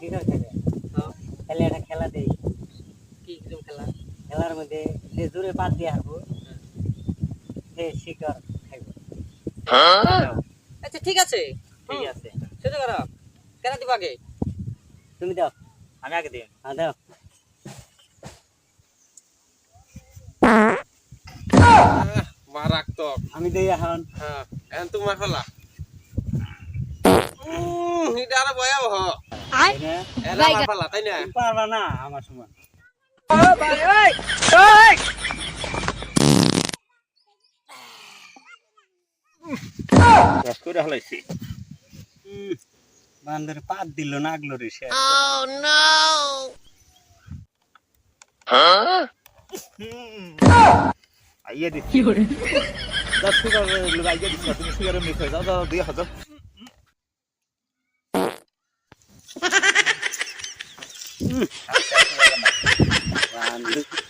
শিকার খেলে তাহলে একটা খেলা দেই কি কিরকম খেলা খেলার মধ্যে যে জোরে পাত দিয়ে হারবো সে শিকার খাইব আচ্ছা ঠিক আছে ঠিক আছে শুরু করো কেন দিব আগে তুমি দাও আমি আগে দিই হ্যাঁ দাও মারাত্মক আমি দেই এখন হ্যাঁ এখন তোমার খেলা এটা আরো ভয়াবহ তাই না? এরা আমার খেলা তাই না তুমি পারবা না আমার সমান রস করে হলাইছি বান্দর পাত দিল নাগলো রে সে আইয়া দিচ্ছি কি করে 10 টাকা লোক আইয়া দিচ্ছি তুমি সুগারে মিস হয়ে যাও দাও 2000 বান্দর